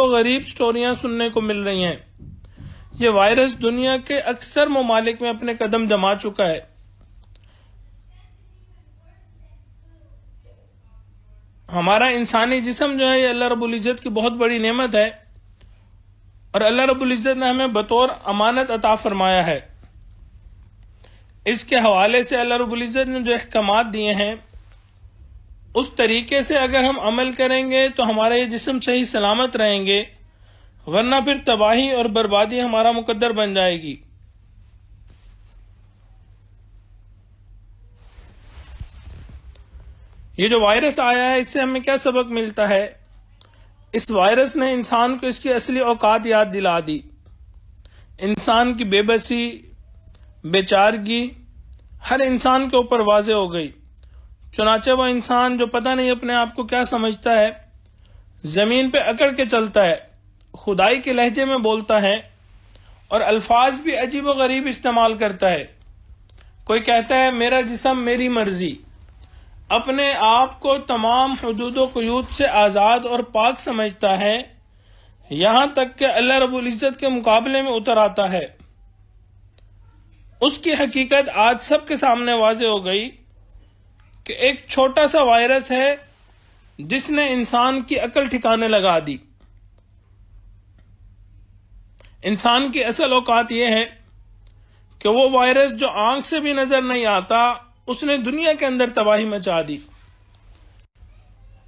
و غریب سٹوریاں سننے کو مل رہی ہیں۔ یہ وائرس دنیا کے اکثر ممالک میں اپنے قدم جما چکا ہے۔ ہمارا انسانی جسم جو ہے یہ اللہ رب العزت کی بہت بڑی نعمت ہے، اور اللہ رب العزت نے ہمیں بطور امانت عطا فرمایا ہے۔ اس کے حوالے سے اللہ رب العزت نے جو احکامات دیے ہیں اس طریقے سے اگر ہم عمل کریں گے تو ہمارا یہ جسم صحیح سلامت رہیں گے، ورنہ پھر تباہی اور بربادی ہمارا مقدر بن جائے گی۔ یہ جو وائرس آیا ہے اس سے ہمیں کیا سبق ملتا ہے؟ اس وائرس نے انسان کو اس کی اصلی اوقات یاد دلا دی۔ انسان کی بے بسی، بے چارگی ہر انسان کے اوپر واضح ہو گئی۔ چنانچہ وہ انسان جو پتہ نہیں اپنے آپ کو کیا سمجھتا ہے، زمین پہ اکڑ کے چلتا ہے، خدائی کے لہجے میں بولتا ہے، اور الفاظ بھی عجیب و غریب استعمال کرتا ہے۔ کوئی کہتا ہے میرا جسم میری مرضی، اپنے آپ کو تمام حدود و قیود سے آزاد اور پاک سمجھتا ہے، یہاں تک کہ اللہ رب العزت کے مقابلے میں اتر آتا ہے۔ اس کی حقیقت آج سب کے سامنے واضح ہو گئی کہ ایک چھوٹا سا وائرس ہے جس نے انسان کی عقل ٹھکانے لگا دی۔ انسان کی اصل اوقات یہ ہے کہ وہ وائرس جو آنکھ سے بھی نظر نہیں آتا اس نے دنیا کے اندر تباہی مچا دی۔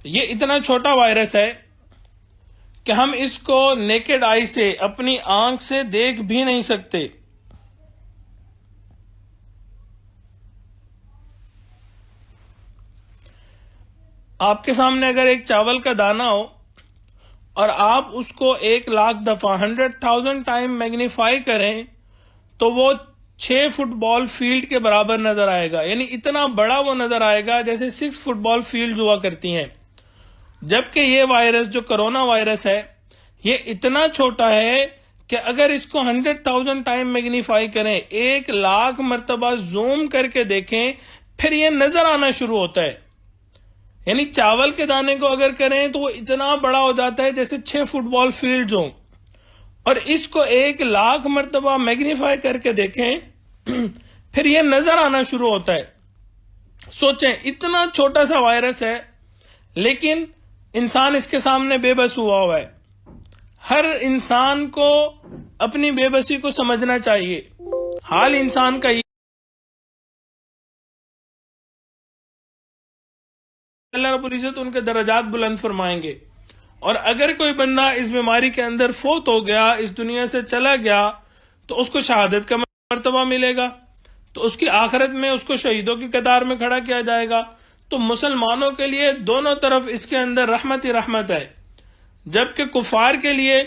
یہ اتنا چھوٹا وائرس ہے کہ ہم اس کو نیکڈ آئی سے، اپنی آنکھ سے دیکھ بھی نہیں سکتے۔ آپ کے سامنے اگر ایک چاول کا دانہ ہو اور آپ اس کو 1,00,000 دفعہ 100,000 ٹائم میگنیفائی کریں تو وہ 6 فٹ بال فیلڈ کے برابر نظر آئے گا، یعنی اتنا بڑا وہ نظر آئے گا جیسے 6 فٹ بال فیلڈ ہوا کرتی ہیں۔ جبکہ یہ وائرس جو کرونا وائرس ہے یہ اتنا چھوٹا ہے کہ اگر اس کو 100,000 ٹائم میگنیفائی کریں، 1,00,000 مرتبہ زوم کر کے دیکھیں، پھر یہ نظر آنا شروع ہوتا ہے۔ یعنی چاول کے دانے کو اگر کریں تو وہ اتنا بڑا ہو جاتا ہے جیسے 6 فٹ بال فیلڈ ہوں، اور اس کو 1,00,000 مرتبہ میگنیفائی کر کے دیکھیں پھر یہ نظر آنا شروع ہوتا ہے۔ سوچیں اتنا چھوٹا سا وائرس ہے لیکن انسان اس کے سامنے بے بس ہوا ہے۔ ہر انسان کو اپنی بے بسی کو سمجھنا چاہیے۔ حال انسان کا اللہ رب العزت ان کے درجات بلند فرمائیں گے، اور اگر کوئی بندہ اس بیماری کے اندر فوت ہو گیا، اس دنیا سے چلا گیا، تو اس کو شہادت کا مرتبہ ملے گا، تو اس کی آخرت میں اس کو شہیدوں کی قطار میں کھڑا کیا جائے گا۔ تو مسلمانوں کے لیے دونوں طرف اس کے اندر رحمت ہی رحمت ہے، جبکہ کفار کے لیے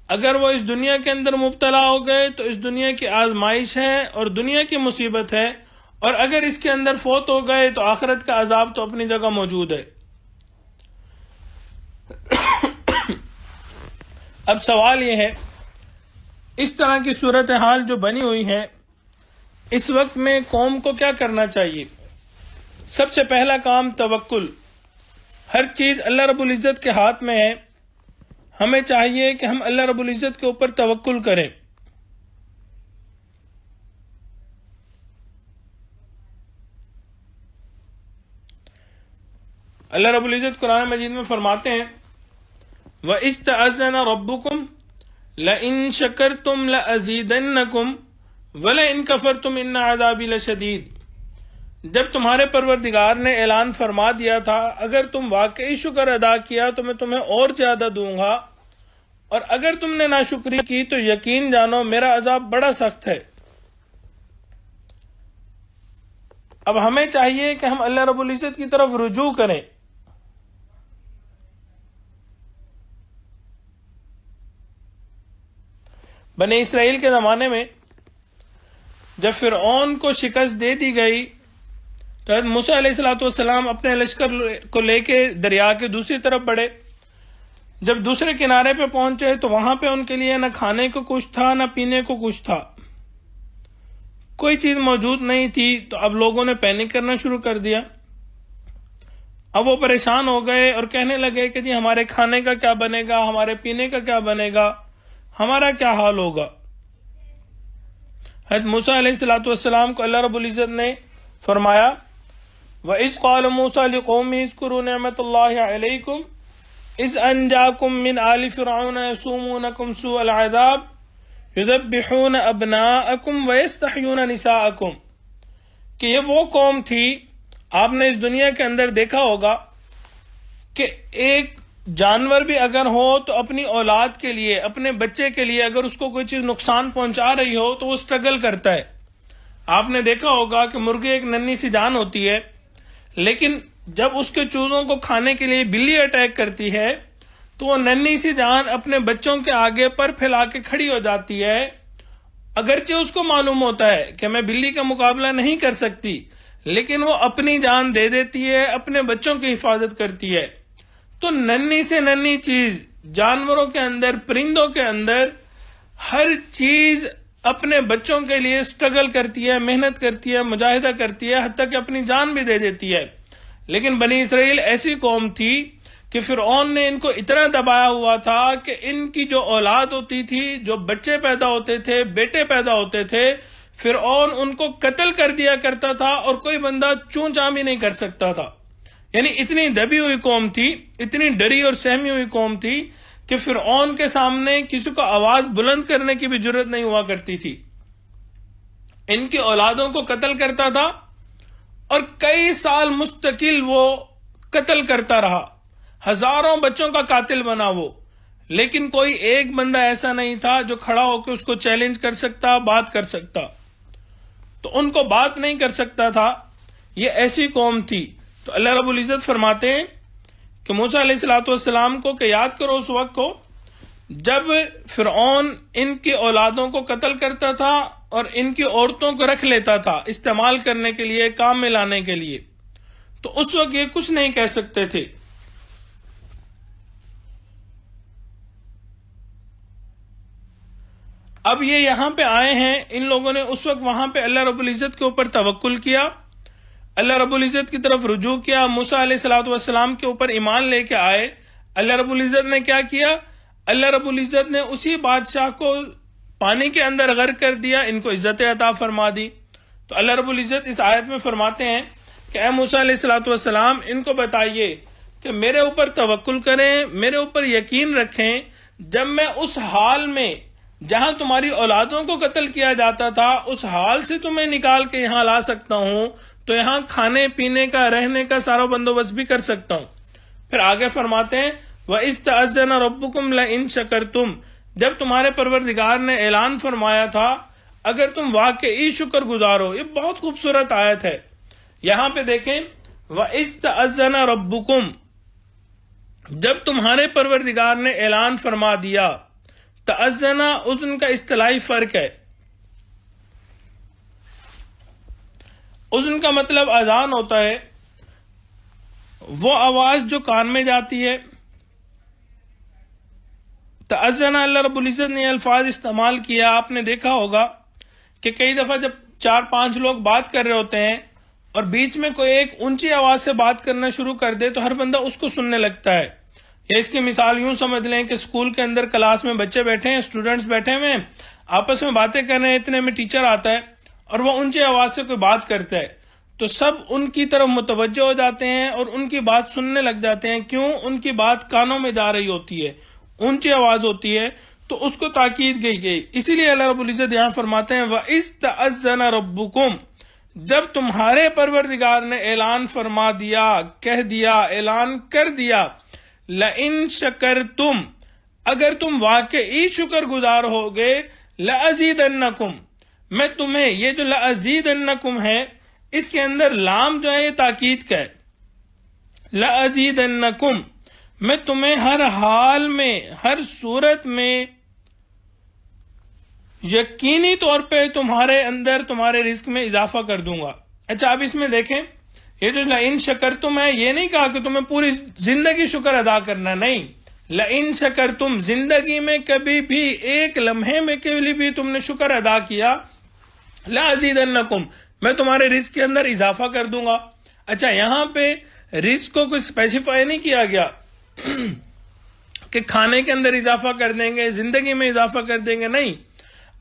اگر وہ اس دنیا کے اندر مبتلا ہو گئے تو اس دنیا کی آزمائش ہے اور دنیا کی مصیبت ہے، اور اگر اس کے اندر فوت ہو گئے تو آخرت کا عذاب تو اپنی جگہ موجود ہے۔ اب سوال یہ ہے، اس طرح کی صورتحال جو بنی ہوئی ہے اس وقت میں قوم کو کیا کرنا چاہیے؟ سب سے پہلا کام توکل۔ ہر چیز اللہ رب العزت کے ہاتھ میں ہے، ہمیں چاہیے کہ ہم اللہ رب العزت کے اوپر توکل کریں۔ اللہ رب العزت قرآن مجید میں فرماتے ہیں وَإِذْ تَأَذَّنَ رَبُّكُمْ لَئِن شَكَرْتُمْ لَأَزِيدَنَّكُمْ وَلَئِن كَفَرْتُمْ إِنَّ عَذَابِي لَشَدِيدٌ۔ جب تمہارے پروردگار نے اعلان فرما دیا تھا اگر تم واقعی شکر ادا کیا تو میں تمہیں اور زیادہ دوں گا، اور اگر تم نے ناشکری کی تو یقین جانو میرا عذاب بڑا سخت ہے۔ اب ہمیں چاہیے کہ ہم اللہ رب العزت کی طرف رجوع کریں۔ بنی اسرائیل کے زمانے میں جب فرعون کو شکست دے دی گئی تو حضرت موسیٰ علیہ السلام اپنے لشکر کو لے کے دریا کے دوسری طرف بڑھے۔ جب دوسرے کنارے پہ پہنچے تو وہاں پہ ان کے لیے نہ کھانے کو کچھ تھا نہ پینے کو کچھ تھا، کوئی چیز موجود نہیں تھی۔ تو اب لوگوں نے پینک کرنا شروع کر دیا، اب وہ پریشان ہو گئے اور کہنے لگے کہ جی ہمارے کھانے کا کیا بنے گا، ہمارے پینے کا کیا بنے گا، ہمارا کیا حال ہوگا۔ حضرت موسیٰ علیہ السلام کو اللہ رب العزت نے فرمایا وَإِذْ قَالَ مُوسَىٰ لِقَوْمِهِ اذْكُرُوا نِعْمَةَ اللَّهِ عَلَيْكُمْ إِذْ أَنْجَاكُمْ مِنْ آلِ فِرْعَوْنَ يَسُومُونَكُمْ سُوءَ الْعَذَابِ يُذَبِّحُونَ أَبْنَاءَكُمْ وَيَسْتَحْيُونَ نِسَاءَكُمْ کہ یہ وہ قوم تھی، آپ نے اس دنیا کے اندر دیکھا ہوگا کہ ایک جانور بھی اگر ہو تو اپنی اولاد کے لیے، اپنے بچے کے لیے اگر اس کو کوئی چیز نقصان پہنچا رہی ہو تو وہ سٹرگل کرتا ہے۔ آپ نے دیکھا ہوگا کہ مرغی ایک ننھی سی جان ہوتی ہے، لیکن جب اس کے چوزوں کو کھانے کے لیے بلی اٹیک کرتی ہے تو وہ ننھی سی جان اپنے بچوں کے آگے پر پھیلا کے کھڑی ہو جاتی ہے، اگرچہ اس کو معلوم ہوتا ہے کہ میں بلی کا مقابلہ نہیں کر سکتی، لیکن وہ اپنی جان دے دیتی ہے، اپنے بچوں کی حفاظت کرتی ہے۔ تو ننھی سے ننھی چیز، جانوروں کے اندر، پرندوں کے اندر، ہر چیز اپنے بچوں کے لیے سٹرگل کرتی ہے، محنت کرتی ہے، مجاہدہ کرتی ہے، حتیٰ کہ اپنی جان بھی دے دیتی ہے۔ لیکن بنی اسرائیل ایسی قوم تھی کہ فرعون نے ان کو اتنا دبایا ہوا تھا کہ ان کی جو اولاد ہوتی تھی، جو بچے پیدا ہوتے تھے، بیٹے پیدا ہوتے تھے، فرعون ان کو قتل کر دیا کرتا تھا اور کوئی بندہ چون چاں بھی نہیں کر سکتا تھا۔ یعنی اتنی دبی ہوئی قوم تھی، اتنی ڈری اور سہمی ہوئی قوم تھی کہ فرعون کے سامنے کسی کو آواز بلند کرنے کی بھی جرت نہیں ہوا کرتی تھی۔ ان کی اولادوں کو قتل کرتا تھا اور کئی سال مستقل وہ قتل کرتا رہا، ہزاروں بچوں کا قاتل بنا وہ، لیکن کوئی ایک بندہ ایسا نہیں تھا جو کھڑا ہو کے اس کو چیلنج کر سکتا، بات کر سکتا۔ تو ان کو بات نہیں کر سکتا تھا، یہ ایسی قوم تھی۔ تو اللہ رب العزت فرماتے ہیں کہ موسیٰ علیہ السلام کو کہ یاد کرو اس وقت کو جب فرعون ان کی اولادوں کو قتل کرتا تھا اور ان کی عورتوں کو رکھ لیتا تھا استعمال کرنے کے لیے، کام میں لانے کے لیے، تو اس وقت یہ کچھ نہیں کہہ سکتے تھے۔ اب یہ یہاں پہ آئے ہیں، ان لوگوں نے اس وقت وہاں پہ اللہ رب العزت کے اوپر توکل کیا، اللہ رب العزت کی طرف رجوع کیا، موسیٰ علیہ السلام کے اوپر ایمان لے کے آئے۔ اللہ رب العزت نے کیا کیا؟ اللہ رب العزت نے اسی بادشاہ کو پانی کے اندر غرق کر دیا، ان کو عزت عطا فرما دی۔ تو اللہ رب العزت اس آیت میں فرماتے ہیں کہ اے موسیٰ علیہ السلام ان کو بتائیے کہ میرے اوپر توکل کریں، میرے اوپر یقین رکھیں، جب میں اس حال میں جہاں تمہاری اولادوں کو قتل کیا جاتا تھا اس حال سے تمہیں نکال کے یہاں لا سکتا ہوں، تو یہاں کھانے پینے کا، رہنے کا سارا بندوبست بھی کر سکتا ہوں۔ پھر آگے فرماتے ہیں وَإِذْ تَأَذَّنَ رَبُّكُمْ لَئِن شَكَرْتُمْ، جب تمہارے پروردگار نے اعلان فرمایا تھا اگر تم واقعی شکر گزارو۔ یہ بہت خوبصورت آیت ہے، یہاں پہ دیکھیں وَإِذْ تَأَذَّنَ رَبُّكُمْ، جب تمہارے پروردگار نے اعلان فرما دیا۔ تأذن اذن کا اصطلاحی فرق ہے، اذن کا مطلب اذان ہوتا ہے، وہ آواز جو کان میں جاتی ہے۔ تأذن اللہ رب العزت نے الفاظ استعمال کیا، آپ نے دیکھا ہوگا کہ کئی دفعہ جب 4-5 لوگ بات کر رہے ہوتے ہیں اور بیچ میں کوئی ایک اونچی آواز سے بات کرنا شروع کر دے تو ہر بندہ اس کو سننے لگتا ہے۔ یا اس کی مثال یوں سمجھ لیں کہ اسکول کے اندر کلاس میں بچے بیٹھے ہیں، اسٹوڈنٹس بیٹھے ہوئے ہیں، آپس میں باتیں کر رہے ہیں، اتنے میں ٹیچر آتا ہے اور وہ اونچی آواز سے کوئی بات کرتا ہے تو سب ان کی طرف متوجہ ہو جاتے ہیں اور ان کی بات سننے لگ جاتے ہیں۔ کیوں؟ ان کی بات کانوں میں جا رہی ہوتی ہے، اونچی آواز ہوتی ہے، تو اس کو تاکید گئی۔ اسی لیے اللہ رب العزت یہاں فرماتے ہیں وَإِذْ تَأَذَّنَ رَبُّكُمْ، جب تمہارے پروردگار نے اعلان فرما دیا، کہہ دیا، اعلان کر دیا، لَإِن شَكَرْتُمْ، اگر تم واقعی شکر گزار ہوگے، لَأَزِيدَنَّكُمْ، میں تمہیں، یہ جو لَأَزِيدَنَّكُمْ ہے اس کے اندر لام جو ہے یہ تاکید کا ہے، لَأَزِيدَنَّكُمْ، میں تمہیں ہر حال میں، ہر صورت میں یقینی طور پہ تمہارے اندر، تمہارے رزق میں اضافہ کر دوں گا۔ اچھا اب اس میں دیکھیں، یہ جو لَإِن شَكَرْتُمْ ہے، یہ نہیں کہا کہ تمہیں پوری زندگی شکر ادا کرنا، نہیں، لَإِن شَكَرْتُمْ، زندگی میں کبھی بھی ایک لمحے میں کے لیے بھی تم نے شکر ادا کیا، لَأَزِيدَنَّكُمْ، میں تمہارے رزق کے اندر اضافہ کر دوں گا۔ اچھا یہاں پہ رزق کو کوئی اسپیسیفائی نہیں کیا گیا کہ کھانے کے اندر اضافہ کر دیں گے، زندگی میں اضافہ کر دیں گے، نہیں.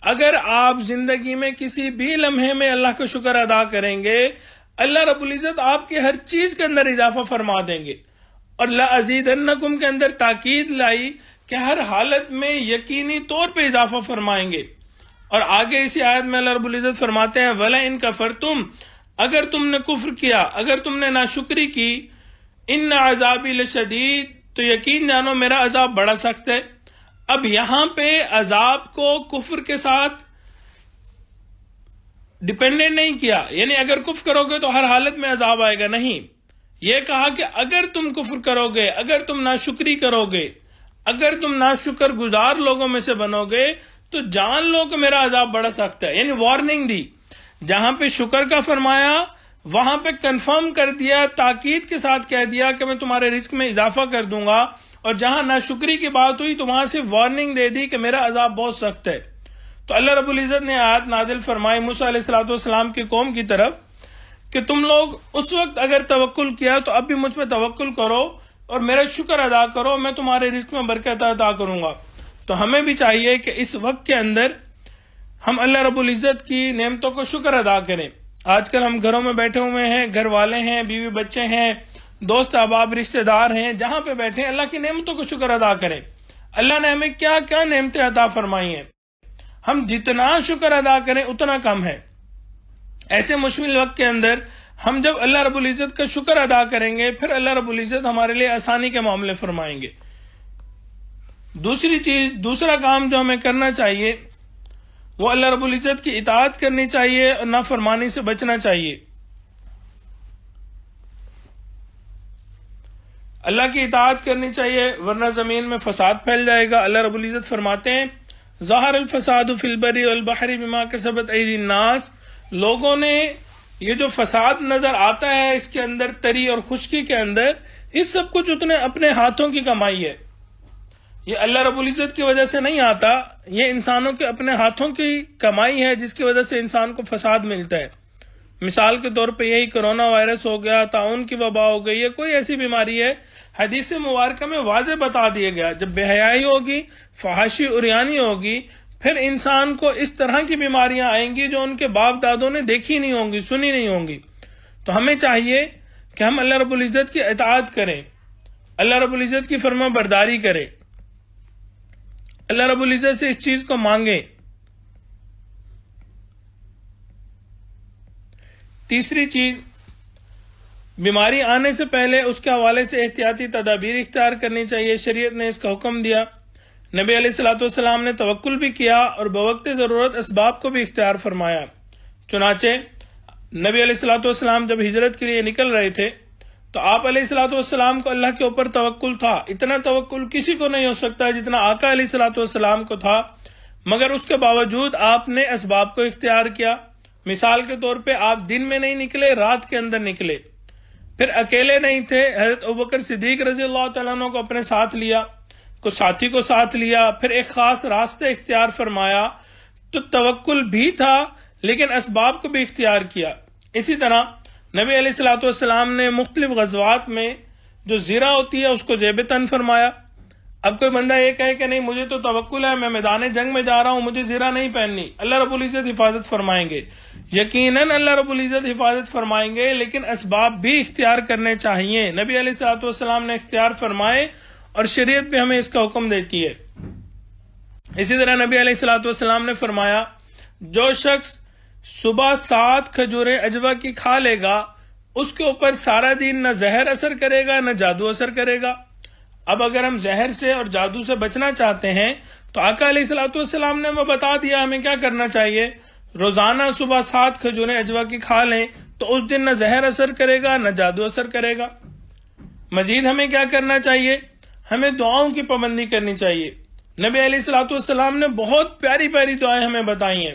اگر آپ زندگی میں کسی بھی لمحے میں اللہ کا شکر ادا کریں گے، اللہ رب العزت آپ کے ہر چیز کے اندر اضافہ فرما دیں گے. اور لَأَزِيدَنَّكُمْ کے اندر تاکید لائی کہ ہر حالت میں یقینی طور پہ اضافہ فرمائیں گے. اور آگے اسی آیت میں اللہ رب العزت فرماتے ہیں وَلَئِن كَفَرْتُمْ، اگر تم نے کفر کیا، اگر تم نے ناشکری کی، ان عذابی لشدید، تو یقین جانو میرا عذاب بڑا سخت ہے. اب یہاں پہ عذاب کو کفر کے ساتھ ڈیپینڈنٹ نہیں کیا، یعنی اگر کفر کرو گے تو ہر حالت میں عذاب آئے گا، نہیں. یہ کہا کہ اگر تم کفر کرو گے، اگر تم ناشکری کرو گے، اگر تم ناشکر گزار لوگوں میں سے بنو گے تو جان لو کہ میرا عذاب بڑا سخت ہے. یعنی وارننگ دی. جہاں پہ شکر کا فرمایا وہاں پہ کنفرم کر دیا، تاکید کے ساتھ کہہ دیا کہ میں تمہارے رزق میں اضافہ کر دوں گا. اور جہاں ناشکری کی بات ہوئی تو وہاں سے وارننگ دے دی کہ میرا عذاب بہت سخت ہے. تو اللہ رب العزت نے آیت نازل فرمائی موسیٰ علیہ السلام کی قوم کی طرف کہ تم لوگ اس وقت اگر توکل کیا تو اب بھی مجھ پہ توکل کرو اور میرا شکر ادا کرو، میں تمہارے رزق میں برکت عطا کروں گا. تو ہمیں بھی چاہیے کہ اس وقت کے اندر ہم اللہ رب العزت کی نعمتوں کو شکر ادا کریں. آج کل ہم گھروں میں بیٹھے ہوئے ہیں، گھر والے ہیں، بیوی بچے ہیں، دوست احباب رشتہ دار ہیں، جہاں پہ بیٹھے ہیں اللہ کی نعمتوں کو شکر ادا کریں. اللہ نے ہمیں کیا کیا نعمتیں عطا فرمائی ہیں، ہم جتنا شکر ادا کریں اتنا کم ہے. ایسے مشکل وقت کے اندر ہم جب اللہ رب العزت کا شکر ادا کریں گے پھر اللہ رب العزت ہمارے لیے آسانی کے معاملے فرمائیں گے. دوسرا کام جو ہمیں کرنا چاہیے وہ اللہ رب العزت کی اطاعت کرنی چاہیے اور نافرمانی سے بچنا چاہیے. اللہ کی اطاعت کرنی چاہیے ورنہ زمین میں فساد پھیل جائے گا. اللہ رب العزت فرماتے ہیں ظہر الفساد فی البر والبحر بما کسبت ایدی الناس، لوگوں نے یہ جو فساد نظر آتا ہے اس کے اندر تری اور خشکی کے اندر، اس سب کچھ اتنے اپنے ہاتھوں کی کمائی ہے. یہ اللہ رب العزت کی وجہ سے نہیں آتا، یہ انسانوں کے اپنے ہاتھوں کی کمائی ہے جس کی وجہ سے انسان کو فساد ملتا ہے. مثال کے طور پہ یہی کرونا وائرس ہو گیا، طاعون کی وبا ہو گئی، یہ کوئی ایسی بیماری ہے حدیث مبارکہ میں واضح بتا دیا گیا جب بے حیائی ہوگی، فحاشی عریانی ہوگی، پھر انسان کو اس طرح کی بیماریاں آئیں گی جو ان کے باپ دادوں نے دیکھی نہیں ہوں گی، سنی نہیں ہوں گی. تو ہمیں چاہیے کہ ہم اللہ رب العزت کی اطاعت کریں، اللہ رب العزت کی فرما برداری کریں، اللہ رب العزت سے اس چیز کو مانگیں. تیسری چیز، بیماری آنے سے پہلے اس کے حوالے سے احتیاطی تدابیر اختیار کرنی چاہیے. شریعت نے اس کا حکم دیا. نبی علیہ السلام نے توکل بھی کیا اور بوقت ضرورت اسباب کو بھی اختیار فرمایا. چنانچہ نبی علیہ السلام جب ہجرت کے لیے نکل رہے تھے تو آپ علیہ السلام کو اللہ کے اوپر توکل تھا. اتنا توکل کسی کو نہیں ہو سکتا جتنا آقا علیہ السلام کو تھا، مگر اس کے باوجود آپ نے اسباب کو اختیار کیا. مثال کے طور پہ آپ دن میں نہیں نکلے، رات کے اندر نکلے. پھر اکیلے نہیں تھے، حضرت ابوبکر صدیق رضی اللہ تعالیٰ عنہ کو اپنے ساتھ لیا، کچھ ساتھی کو ساتھ لیا، پھر ایک خاص راستے اختیار فرمایا. تو توکل بھی تھا لیکن اسباب کو بھی اختیار کیا. اسی طرح نبی علیہ السلام نے مختلف غزوات میں جو زیرہ ہوتی ہے اس کو زیب تن فرمایا. اب کوئی بندہ یہ کہے کہ نہیں مجھے تو توکل ہے، میں میدان جنگ میں جا رہا ہوں، مجھے زیرہ نہیں پہننی، اللہ رب العزت حفاظت فرمائیں گے. یقیناً اللہ رب العزت حفاظت فرمائیں گے، لیکن اسباب بھی اختیار کرنے چاہیے. نبی علیہ السلام نے اختیار فرمائے اور شریعت بھی ہمیں اس کا حکم دیتی ہے. اسی طرح نبی علیہ السلام نے فرمایا جو شخص صبح 7 کھجوریں عجوا کی کھا لے گا اس کے اوپر سارا دن نہ زہر اثر کرے گا نہ جادو اثر کرے گا. اب اگر ہم زہر سے اور جادو سے بچنا چاہتے ہیں تو آقا علیہ السلام نے وہ بتا دیا ہمیں کیا کرنا چاہیے. روزانہ صبح 7 کھجوریں عجوا کی کھا لیں تو اس دن نہ زہر اثر کرے گا نہ جادو اثر کرے گا. مزید ہمیں کیا کرنا چاہیے، ہمیں دعاؤں کی پابندی کرنی چاہیے. نبی علیہ السلام نے بہت پیاری پیاری دعائیں ہمیں بتائی ہیں،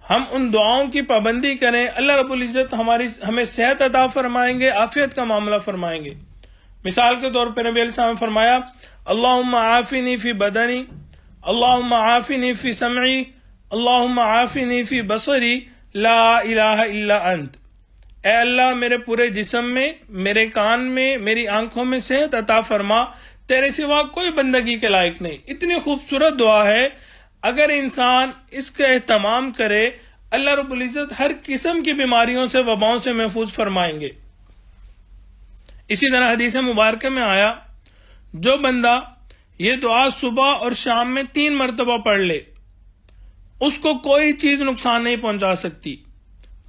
ہم ان دعاؤں کی پابندی کریں. اللہ رب العزت ہمیں صحت عطا فرمائیں گے، عافیت کا معاملہ فرمائیں گے. مثال کے طور پہ نبی علیہ السلام نے فرمایا اللہم عافنی فی بدنی، اللہم عافنی فی سمعی، اللہم عافنی فی بصری، لا الہ الا انت. اے اللہ میرے پورے جسم میں، میرے کان میں، میری آنکھوں میں صحت عطا فرما، تیرے سوا کوئی بندگی کے لائق نہیں۔ اتنی خوبصورت دعا ہے، اگر انسان اس کا اہتمام کرے اللہ رب العزت ہر قسم کی بیماریوں سے، وباؤں سے محفوظ فرمائیں گے۔ اسی طرح حدیث مبارکہ میں آیا، جو بندہ یہ دعا صبح اور شام میں 3 مرتبہ پڑھ لے، اس کو کوئی چیز نقصان نہیں پہنچا سکتی،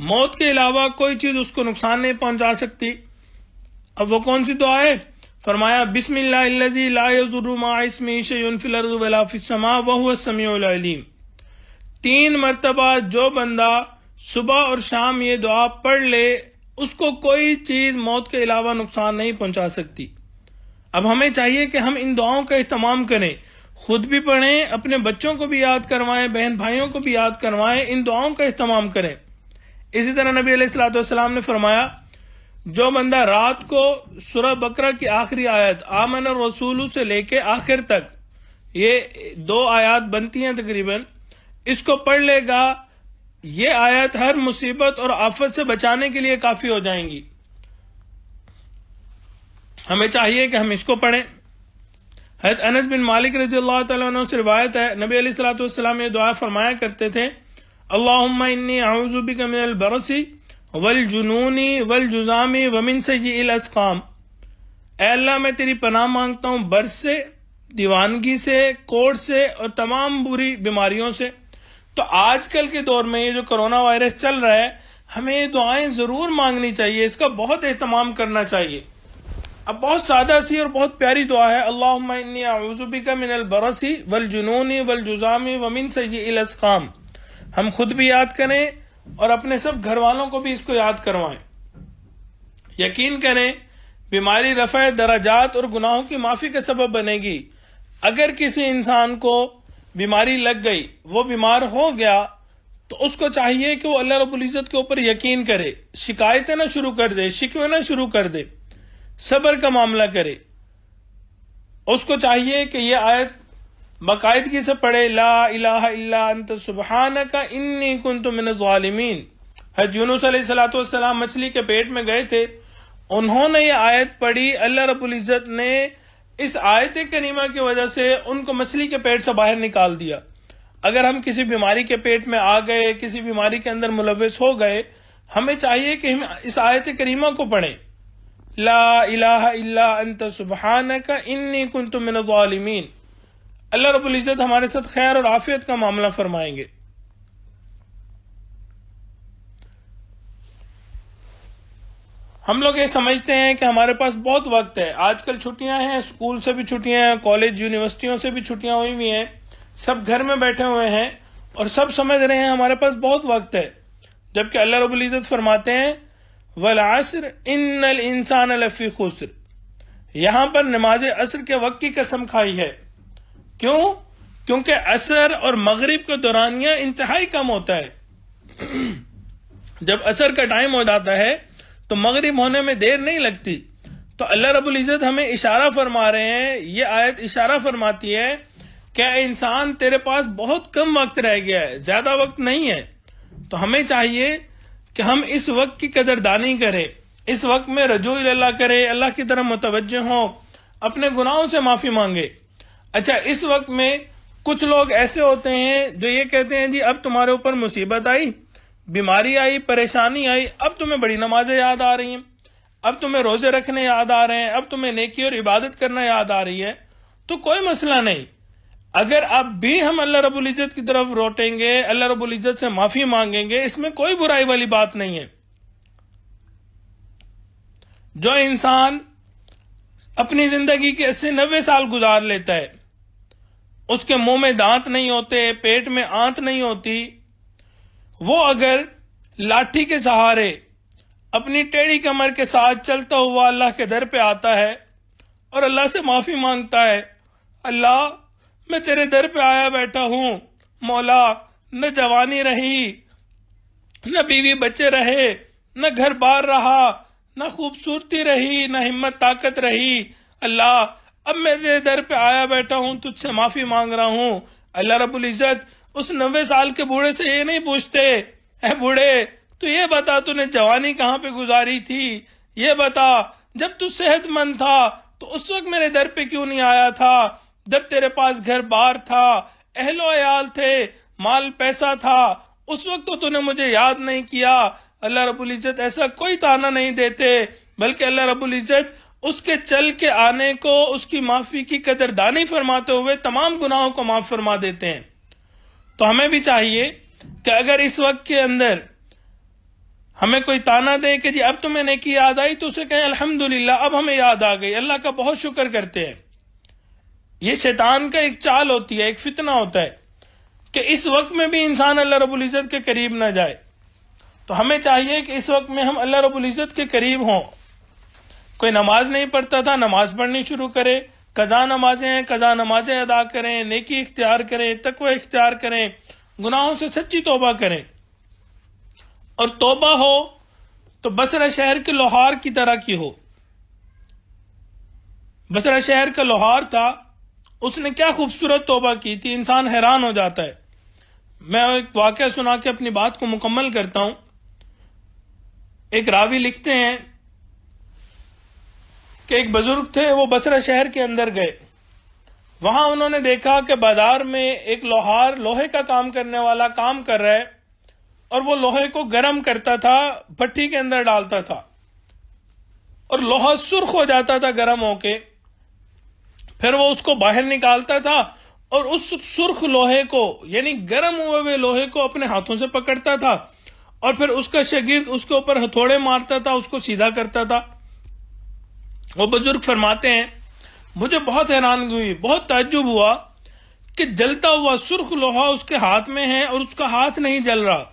موت کے علاوہ کوئی چیز اس کو نقصان نہیں پہنچا سکتی۔ اب وہ کون سی دعا ہے؟ فرمایا بسم اللہ الذی لا یضر مع اسمہ شیء فی الارض ولا فی السماء وہو السمیع العلیم۔ 3 مرتبہ جو بندہ صبح اور شام یہ دعا پڑھ لے، اس کو کوئی چیز موت کے علاوہ نقصان نہیں پہنچا سکتی۔ اب ہمیں چاہیے کہ ہم ان دعاؤں کا اہتمام کریں، خود بھی پڑھیں، اپنے بچوں کو بھی یاد کروائیں، بہن بھائیوں کو بھی یاد کروائیں، ان دعاؤں کا اہتمام کریں۔ اسی طرح نبی علیہ الصلوۃ والسلام نے فرمایا، جو بندہ رات کو سورہ بقرہ کی آخری آیت آمن الرسول سے لے کے آخر تک، یہ 2 آیات بنتی ہیں تقریباً، اس کو پڑھ لے گا، یہ آیت ہر مصیبت اور آفت سے بچانے کے لیے کافی ہو جائیں گی۔ ہمیں چاہیے کہ ہم اس کو پڑھیں۔ حضرت انس بن مالک رضی اللہ تعالیٰ عنہ سے روایت ہے، نبی علیہ الصلوۃ والسلام یہ دعا فرمایا کرتے تھے، اللہم انی اعوذ بک من البرص والجنون والجذام ومن سیئ الاسقام۔ اے اللہ میں تیری پناہ مانگتا ہوں برص سے، دیوانگی سے، کوڑ سے اور تمام بری بیماریوں سے۔ تو آج کل کے دور میں یہ جو کرونا وائرس چل رہا ہے، ہمیں یہ دعائیں ضرور مانگنی چاہیے، اس کا بہت اہتمام کرنا چاہیے۔ اب بہت سادہ سی اور بہت پیاری دعا ہے، اللہم انی اعوذ بک من البرص والجنون والجذام ومن سیئ الاسقام۔ ہم خود بھی یاد کریں اور اپنے سب گھر والوں کو بھی اس کو یاد کروائیں۔ یقین کریں بیماری رفع درجات اور گناہوں کی معافی کا سبب بنے گی۔ اگر کسی انسان کو بیماری لگ گئی، وہ بیمار ہو گیا، تو اس کو چاہیے کہ وہ اللہ رب العزت کے اوپر یقین کرے، شکایتیں نہ شروع کر دے، شکوے نہ شروع کر دے، صبر کا معاملہ کرے۔ اس کو چاہیے کہ یہ آیت باقاعدگی سے پڑھے، لا الہ الا انت سبحانک انی کنت من الظالمین۔ حضرت یونس علیہ الصلوۃ والسلام مچھلی کے پیٹ میں گئے تھے، انہوں نے یہ آیت پڑھی، اللہ رب العزت نے اس آیت کریمہ کی وجہ سے ان کو مچھلی کے پیٹ سے باہر نکال دیا۔ اگر ہم کسی بیماری کے پیٹ میں آ گئے، کسی بیماری کے اندر ملوث ہو گئے، ہمیں چاہیے کہ ہم اس آیت کریمہ کو پڑھیں، لا الہ الا انت سبحانک انی کنت من الظالمین۔ اللہ رب العزت ہمارے ساتھ خیر اور عافیت کا معاملہ فرمائیں گے۔ ہم لوگ یہ سمجھتے ہیں کہ ہمارے پاس بہت وقت ہے، آج کل چھٹیاں ہیں، اسکول سے بھی چھٹیاں ہیں، کالج یونیورسٹیوں سے بھی چھٹیاں ہوئی ہوئی ہیں، سب گھر میں بیٹھے ہوئے ہیں اور سب سمجھ رہے ہیں ہمارے پاس بہت وقت ہے، جبکہ اللہ رب العزت فرماتے ہیں والعصر ان الانسان لفی خسر۔ یہاں پر نماز عصر کے وقت کی قسم کھائی ہے۔ کیوں؟ کیونکہ عصر اور مغرب کا دورانیہ انتہائی کم ہوتا ہے۔ جب عصر کا ٹائم ہو جاتا ہے تو مغرب ہونے میں دیر نہیں لگتی۔ تو اللہ رب العزت ہمیں اشارہ فرما رہے ہیں، یہ آیت اشارہ فرماتی ہے کہ اے انسان تیرے پاس بہت کم وقت رہ گیا ہے، زیادہ وقت نہیں ہے۔ تو ہمیں چاہیے کہ ہم اس وقت کی قدردانی کریں، اس وقت میں رجوع اللہ کرے، اللہ کی طرف متوجہ ہوں، اپنے گناہوں سے معافی مانگے۔ اچھا، اس وقت میں کچھ لوگ ایسے ہوتے ہیں جو یہ کہتے ہیں جی اب تمہارے اوپر مصیبت آئی، بیماری آئی، پریشانی آئی، اب تمہیں بڑی نمازیں یاد آ رہی ہیں، اب تمہیں روزے رکھنے یاد آ رہے ہیں، اب تمہیں نیکی اور عبادت کرنا یاد آ رہی ہے، تو کوئی مسئلہ نہیں۔ اگر اب بھی ہم اللہ رب العزت کی طرف روٹیں گے، اللہ رب العزت سے معافی مانگیں گے، اس میں کوئی برائی والی بات نہیں ہے۔ جو انسان اپنی زندگی کے 80-90 سال گزار لیتا ہے، اس کے منہ میں دانت نہیں ہوتے، پیٹ میں آنت نہیں ہوتی، وہ اگر لاٹھی کے سہارے اپنی ٹیڑھی کمر کے ساتھ چلتا ہوا اللہ کے در پہ آتا ہے اور اللہ سے معافی مانگتا ہے، اللہ میں تیرے در پہ آیا بیٹھا ہوں، مولا نہ جوانی رہی، نہ بیوی بچے رہے، نہ گھر بار رہا، نہ خوبصورتی رہی، نہ ہمت طاقت رہی، اللہ اب میں تیرے در پہ آیا بیٹھا ہوں، تجھ سے معافی مانگ رہا ہوں۔ اللہ رب العزت اس 90 سال کے بوڑھے سے یہ نہیں پوچھتے، اے بوڑھے تو یہ بتا تو نے جوانی کہاں پہ گزاری تھی، یہ بتا جب تو صحت مند تھا تو اس وقت میرے در پہ کیوں نہیں آیا تھا، جب تیرے پاس گھر بار تھا، اہل و عیال تھے، مال پیسہ تھا، اس وقت تو نے مجھے یاد نہیں کیا۔ اللہ رب العزت ایسا کوئی تانا نہیں دیتے، بلکہ اللہ رب العزت اس کے چل کے آنے کو، اس کی معافی کی قدردانی فرماتے ہوئے تمام گناہوں کو معاف فرما دیتے ہیں۔ تو ہمیں بھی چاہیے کہ اگر اس وقت کے اندر ہمیں کوئی تانا دے کہ جی اب تمہیں نیکی یاد آئی، تو اسے کہیں الحمدللہ اب ہمیں یاد آ گئی، اللہ کا بہت شکر کرتے ہیں۔ یہ شیطان کا ایک چال ہوتی ہے، ایک فتنہ ہوتا ہے کہ اس وقت میں بھی انسان اللہ رب العزت کے قریب نہ جائے۔ تو ہمیں چاہیے کہ اس وقت میں ہم اللہ رب العزت کے قریب ہوں۔ کوئی نماز نہیں پڑھتا تھا، نماز پڑھنی شروع کرے، قضا نمازیں ہیں، قضا نمازیں ادا کریں، نیکی اختیار کریں، تقوی اختیار کریں، گناہوں سے سچی توبہ کریں۔ اور توبہ ہو تو بصرہ شہر کے لوہار کی طرح کی ہو۔ بصرہ شہر کا لوہار تھا، اس نے کیا خوبصورت توبہ کی تھی، انسان حیران ہو جاتا ہے۔ میں ایک واقعہ سنا کے اپنی بات کو مکمل کرتا ہوں۔ ایک راوی لکھتے ہیں کہ ایک بزرگ تھے، وہ بصرہ شہر کے اندر گئے، وہاں انہوں نے دیکھا کہ بازار میں ایک لوہار لوہے کا کام کرنے والا کام کر رہا ہے، اور وہ لوہے کو گرم کرتا تھا، بھٹی کے اندر ڈالتا تھا، اور لوہا سرخ ہو جاتا تھا گرم ہو کے، پھر وہ اس کو باہر نکالتا تھا اور اس سرخ لوہے کو، یعنی گرم ہوئے ہوئے لوہے کو اپنے ہاتھوں سے پکڑتا تھا، اور پھر اس کا شاگرد اس کے اوپر ہتھوڑے مارتا تھا، اس کو سیدھا کرتا تھا۔ وہ بزرگ فرماتے ہیں مجھے بہت حیرانگی ہوئی، بہت تعجب ہوا کہ جلتا ہوا سرخ لوہا اس کے ہاتھ میں ہے اور اس کا ہاتھ نہیں جل رہا۔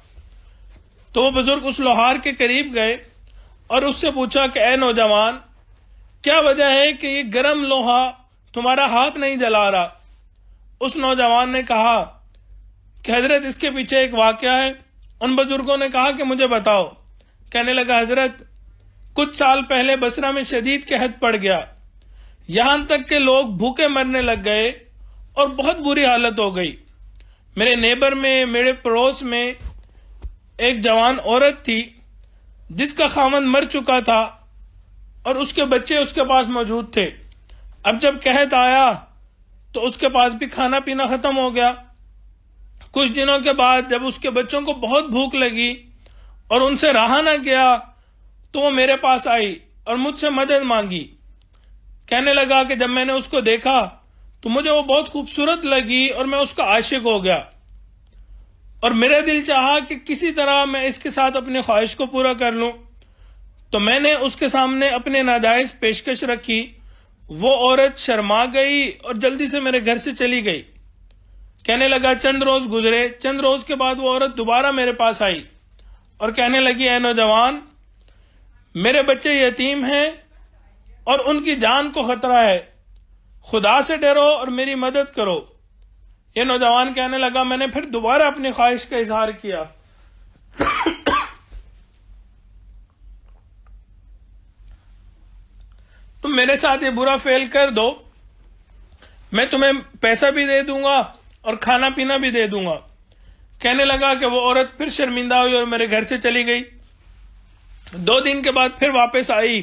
تو وہ بزرگ اس لوہار کے قریب گئے اور اس سے پوچھا کہ اے نوجوان، کیا وجہ ہے کہ یہ گرم لوہا تمہارا ہاتھ نہیں جلا رہا؟ اس نوجوان نے کہا کہ حضرت اس کے پیچھے ایک واقعہ ہے۔ ان بزرگوں نے کہا کہ مجھے بتاؤ۔ کہنے لگا حضرت کچھ سال پہلے بصرہ میں شدید قحط پڑ گیا، یہاں تک کہ لوگ بھوکے مرنے لگ گئے اور بہت بری حالت ہو گئی۔ میرے نیبر میں، میرے پڑوس میں ایک جوان عورت تھی جس کا خاوند مر چکا تھا اور اس کے بچے اس کے پاس موجود تھے۔ اب جب قحط آیا تو اس کے پاس بھی کھانا پینا ختم ہو گیا۔ کچھ دنوں کے بعد جب اس کے بچوں کو بہت بھوک لگی اور ان سے رہا نہ گیا تو وہ میرے پاس آئی اور مجھ سے مدد مانگی۔ کہنے لگا کہ جب میں نے اس کو دیکھا تو مجھے وہ بہت خوبصورت لگی اور میں اس کا عاشق ہو گیا، اور میرا دل چاہا کہ کسی طرح میں اس کے ساتھ اپنی خواہش کو پورا کر لوں۔ تو میں نے اس کے سامنے اپنے ناجائز پیشکش رکھی۔ وہ عورت شرما گئی اور جلدی سے میرے گھر سے چلی گئی۔ کہنے لگا چند روز گزرے، چند روز کے بعد وہ عورت دوبارہ میرے پاس آئی اور کہنے لگی اے نوجوان، میرے بچے یتیم ہیں اور ان کی جان کو خطرہ ہے، خدا سے ڈرو اور میری مدد کرو۔ یہ نوجوان کہنے لگا میں نے پھر دوبارہ اپنی خواہش کا اظہار کیا۔ تم میرے ساتھ یہ برا فعل کر دو، میں تمہیں پیسہ بھی دے دوں گا اور کھانا پینا بھی دے دوں گا۔ کہنے لگا کہ وہ عورت پھر شرمندہ ہوئی اور میرے گھر سے چلی گئی۔ 2 دن کے بعد پھر واپس آئی،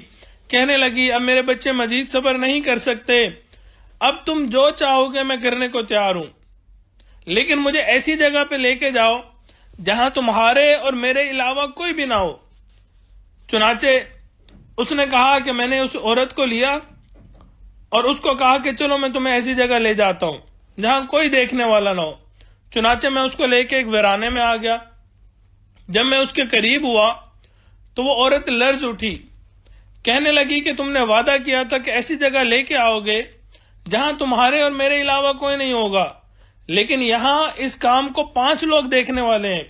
کہنے لگی اب میرے بچے مزید صبر نہیں کر سکتے، اب تم جو چاہو گے میں کرنے کو تیار ہوں، لیکن مجھے ایسی جگہ پہ لے کے جاؤ جہاں تمہارے اور میرے علاوہ کوئی بھی نہ ہو۔ چنانچہ اس نے کہا کہ میں نے اس عورت کو لیا اور اس کو کہا کہ چلو میں تمہیں ایسی جگہ لے جاتا ہوں جہاں کوئی دیکھنے والا نہ ہو۔ چنانچہ میں اس کو لے کے ایک ویرانے میں آ گیا۔ جب میں اس کے قریب ہوا تو وہ عورت لرز اٹھی، کہنے لگی کہ تم نے وعدہ کیا تھا کہ ایسی جگہ لے کے آؤ گے جہاں تمہارے اور میرے علاوہ کوئی نہیں ہوگا، لیکن یہاں اس کام کو 5 لوگ دیکھنے والے ہیں۔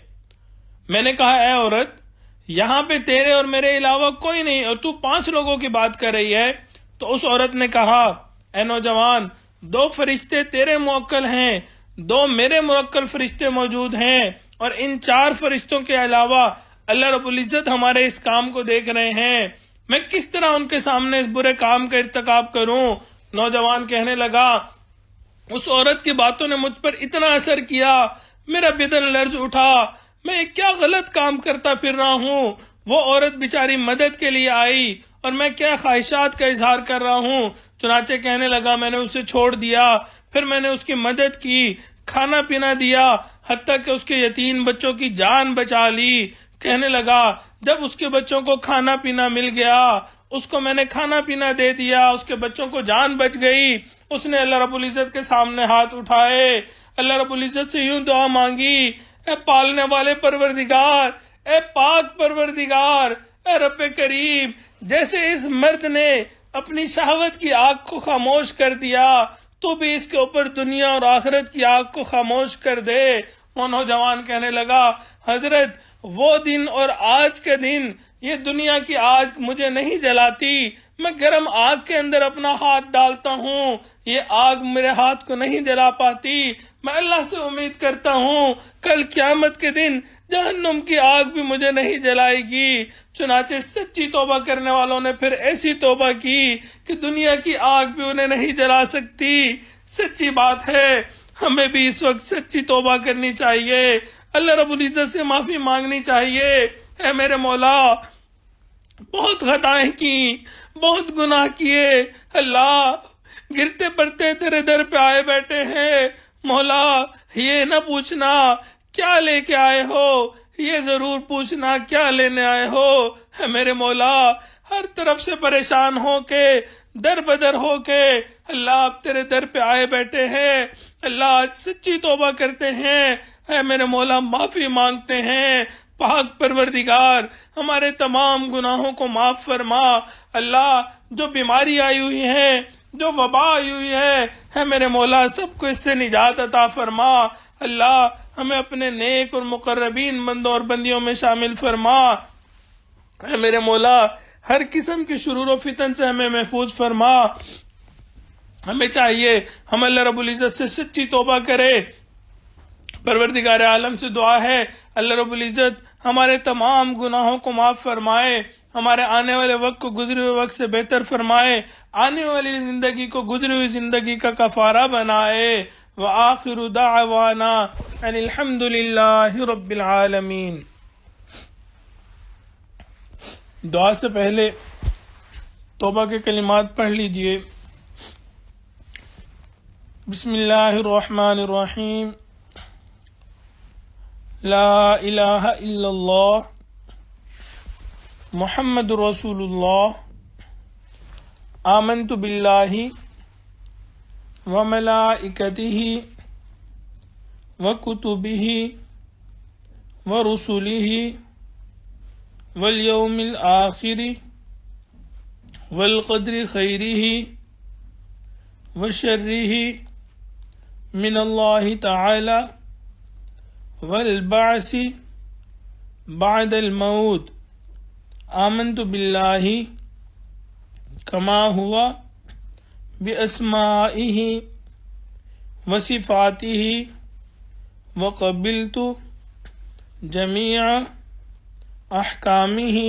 میں نے کہا اے عورت، یہاں پہ تیرے اور میرے علاوہ کوئی نہیں اور تو 5 لوگوں کی بات کر رہی ہے۔ تو اس عورت نے کہا اے نوجوان، 2 فرشتے تیرے موکل ہیں، 2 میرے موکل فرشتے موجود ہیں، اور ان 4 فرشتوں کے علاوہ اللہ رب العزت ہمارے اس کام کو دیکھ رہے ہیں، میں کس طرح ان کے سامنے اس برے کام کا ارتکاب کروں؟ نوجوان کہنے لگا اس عورت کی باتوں نے مجھ پر اتنا اثر کیا، میرا بدن لرز اٹھا، میں کیا غلط کام کرتا پھر رہا ہوں؟ وہ عورت بیچاری مدد کے لیے آئی اور میں کیا خواہشات کا اظہار کر رہا ہوں؟ چنانچہ کہنے لگا میں نے اسے چھوڑ دیا، پھر میں نے اس کی مدد کی، کھانا پینا دیا، حتیٰ کہ اس کے یتیم بچوں کی جان بچا لی۔ کہنے لگا جب اس کے بچوں کو کھانا پینا مل گیا، اس کو میں نے کھانا پینا دے دیا، اس کے بچوں کو جان بچ گئی، اس نے اللہ رب العزت کے سامنے ہاتھ اٹھائے، اللہ رب العزت سے یوں دعا مانگی، اے پالنے والے پروردگار، اے پاک پروردگار، اے رب کریم، جیسے اس مرد نے اپنی شہوت کی آگ کو خاموش کر دیا، تو بھی اس کے اوپر دنیا اور آخرت کی آگ کو خاموش کر دے۔ وہ نوجوان کہنے لگا حضرت وہ دن اور آج کے دن یہ دنیا کی آگ مجھے نہیں جلاتی، میں گرم آگ کے اندر اپنا ہاتھ ڈالتا ہوں، یہ آگ میرے ہاتھ کو نہیں جلا پاتی، میں اللہ سے امید کرتا ہوں کل قیامت کے دن جہنم کی آگ بھی مجھے نہیں جلائے گی۔ چنانچہ سچی توبہ کرنے والوں نے پھر ایسی توبہ کی کہ دنیا کی آگ بھی انہیں نہیں جلا سکتی۔ سچی بات ہے، ہمیں بھی اس وقت سچی توبہ کرنی چاہیے، اللہ رب العزت سے معافی مانگنی چاہیے۔ اے میرے مولا، بہت خطائیں کی، بہت گناہ کیے، اللہ گرتے پڑتے تیرے در پہ آئے بیٹھے ہیں، مولا یہ نہ پوچھنا کیا لے کے آئے ہو، یہ ضرور پوچھنا کیا لینے آئے ہو۔ اے میرے مولا، ہر طرف سے پریشان ہو کے، در بدر ہو کے اللہ آپ تیرے در پہ آئے بیٹھے ہیں، اللہ آج سچی توبہ کرتے ہیں، اے میرے مولا معافی مانگتے ہیں۔ پاک پروردگار ہمارے تمام گناہوں کو معاف فرما، اللہ جو بیماری آئی ہوئی ہے، جو وبا آئی ہوئی ہے، اے میرے مولا سب کو اس سے نجات عطا فرما، اللہ ہمیں اپنے نیک اور مقربین بندوں اور بندیوں میں شامل فرما، اے میرے مولا ہر قسم کی شرور و فتن سے ہمیں محفوظ فرما۔ ہمیں چاہیے ہم اللہ رب العزت سے سچی توبہ کرے۔ پروردگار عالم سے دعا ہے اللہ رب العزت ہمارے تمام گناہوں کو معاف فرمائے، ہمارے آنے والے وقت کو گزرے ہوئے وقت سے بہتر فرمائے، آنے والی زندگی کو گزری ہوئی زندگی کا کفارہ بنائے۔ وآخر دعوانا ان الحمد للہ رب العالمین۔ دعا سے پہلے توبہ کے کلمات پڑھ لیجئے۔ بسم اللہ الرحمن الرحیم، لا الہ الا اللہ محمد رسول اللہ، آمنت باللہ وملائکتہ وکتبہ ورسلہ والیوم الآخر والقدر خیرہ وشرہ من اللہ تعالی والبعث بعد الموت، آمنت باللہ کما ہوا باسمائہ وصفاتہ وقبلت جمیع احکامہ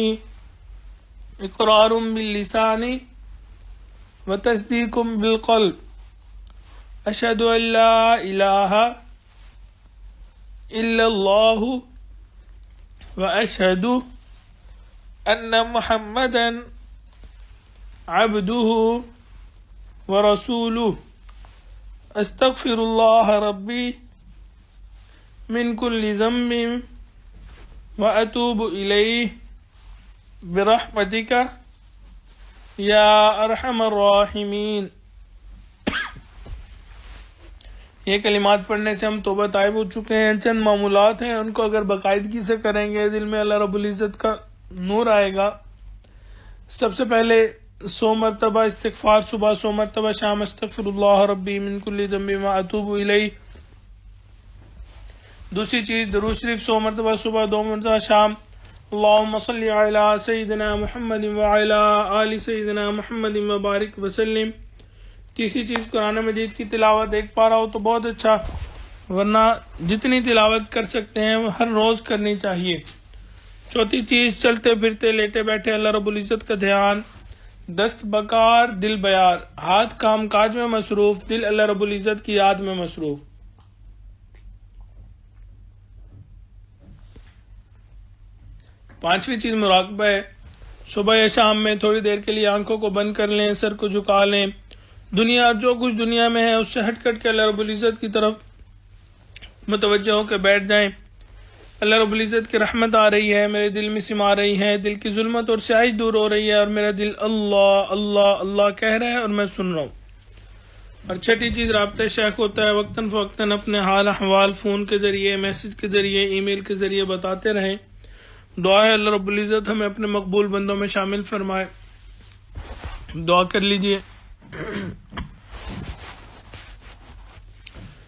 اقرار باللسان وتصدیق بالقلب، اشہد ان لا الہ الا اللہ واشہد ان محمدا عبدہ ورسولہ، استغفر اللہ ربی من کل ذنب واتوب الیہ برحمتک یا ارحم الراحمین۔ یہ کلمات پڑھنے سے ہم توبہ طائب ہو چکے ہیں۔ چند معمولات ہیں، ان کو اگر باقاعدگی سے کریں گے دل میں اللہ رب العزت کا نور آئے گا۔ سب سے پہلے 100 مرتبہ استغفار صبح، 100 مرتبہ شام، استغفر اللہ ربی من کل ذنب واتوب الیہ۔ دوسری چیز درود شریف 100 مرتبہ صبح، 2 مرتبہ شام، اللہم صلی علی سیدنا محمد وعلی آل سیدنا محمد وبارک وسلم۔ تیسری چیز قرآن مجید کی تلاوت، ایک پارہ ہو تو بہت اچھا، ورنہ جتنی تلاوت کر سکتے ہیں وہ ہر روز کرنی چاہیے۔ چوتھی چیز چلتے پھرتے لیٹے بیٹھے اللہ رب العزت کا دھیان، دست بکار دل بیار، ہاتھ کام کاج میں مصروف، دل اللہ رب العزت کی یاد میں مصروف۔ 5ویں چیز مراقبہ ہے. صبح یا شام میں تھوڑی دیر کے لیے آنکھوں کو بند کر لیں، سر کو جھکا لیں، دنیا جو کچھ دنیا میں ہے اس سے ہٹ کٹ کے اللہ رب العزت کی طرف متوجہ ہو کے بیٹھ جائیں. اللہ رب العزت کی رحمت آ رہی ہے، میرے دل میں سما رہی ہے، دل کی ظلمت اور سیاہی دور ہو رہی ہے، اور میرا دل اللہ اللہ اللہ کہہ رہا ہے اور میں سن رہا ہوں. اور چھٹی چیز رابطہ شیخ ہوتا ہے، وقتاً فوقتاً اپنے حال احوال فون کے ذریعے، میسج کے ذریعے، ای میل کے ذریعے بتاتے رہیں. دعا ہے اللہ رب العزت ہمیں اپنے مقبول بندوں میں شامل فرمائے. دعا کر لیجئے.